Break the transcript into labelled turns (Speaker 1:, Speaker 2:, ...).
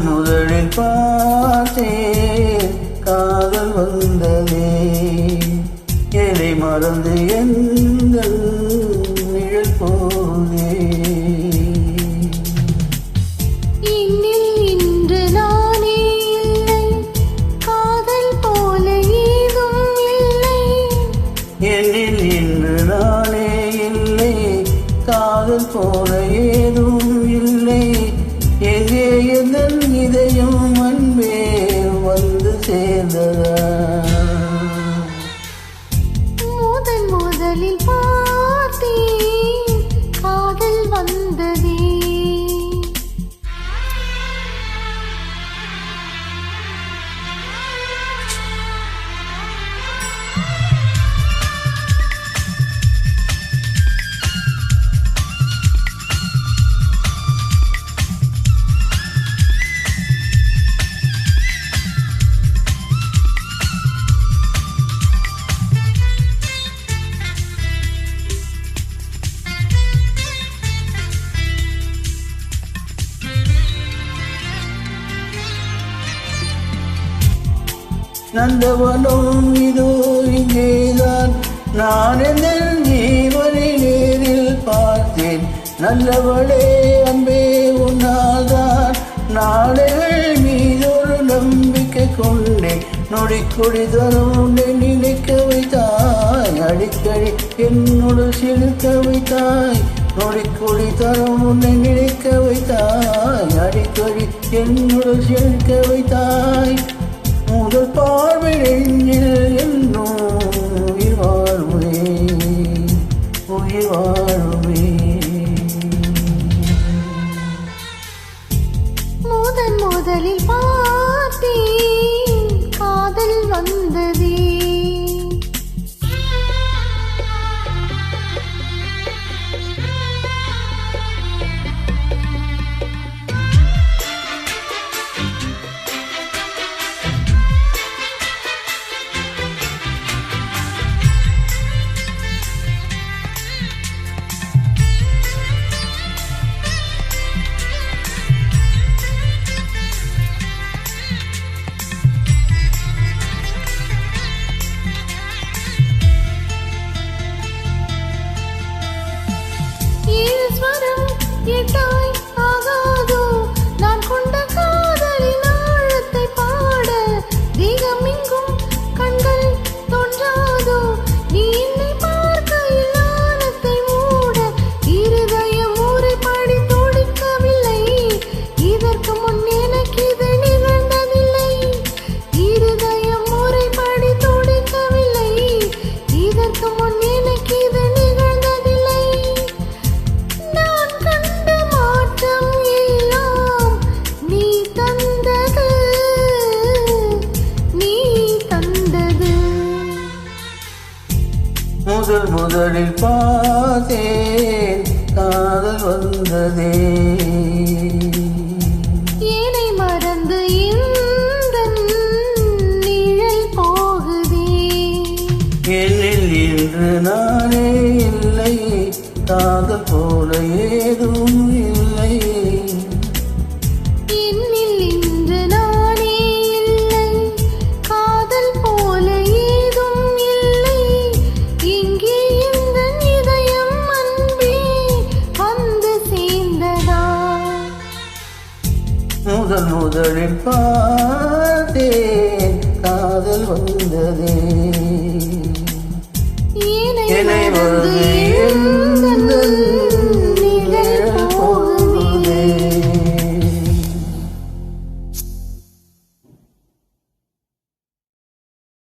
Speaker 1: முதலில் பார்த்தேன் காதல் வந்ததே என்னை மறந்து எங்கள் நிழல் போதே என்னில் இன்று நானே இல்லை காதல் போல ஏதும் இல்லை எங்கே எதன் இதயம் அன்பே வந்து சேர்ந்ததா
Speaker 2: முதலில் பார்த்தேன் காதல் வந்ததே
Speaker 1: நந்தவனும் இதோ இங்கேதான் நான் என் ஜீவனை நேரில் பார்த்தேன் நல்லவளே அன்பே உன்னால்தான் நாடுகள் மீதொரு நம்பிக்கை கொண்டேன் நொடிக்கொடி தரும் நினைக்க வைத்தாய் அடிக்கடி என்னோடு சிரிக்க வைத்தாய் நொடிக்கொடி தரும் நினைக்க வைத்தாய் அடிக்கடி என்னோடு சிரிக்க வைத்தாய் முதல் பார்வை நெஞ்சில் என்னும் உயிர் வாழ்வே உயிர் வாழ்வே
Speaker 2: முதலில் பார்த்தேன் காதல் வந்ததே கேட்டாய் ஆகாதோ நான் கொண்ட காதலின் ஆழத்தை பாட தேகமெங்கும் கண்கள் தோன்றாதோ நீ என்னை பார்க்கையில் நாணத்தை மூட இருதயம் முறைப்படி துடிக்கவில்லை இதற்கு முன் எனக்கு இது நிகழ்ந்ததில்லை இருதயம் முறைப்படி துடிக்கவில்லை இதற்கு முன் எனக்கு இது
Speaker 1: முதலில் பார்த்தேன் காதல் வந்ததே
Speaker 2: என்னை மறந்து இந்த நிழல் போகுதே
Speaker 1: என்னில் இன்று நானே இல்லை காதல் போல ஏதும் இல்லை முதலில் பார்த்தேன் காதல் வந்ததே
Speaker 2: என்னை மறந்து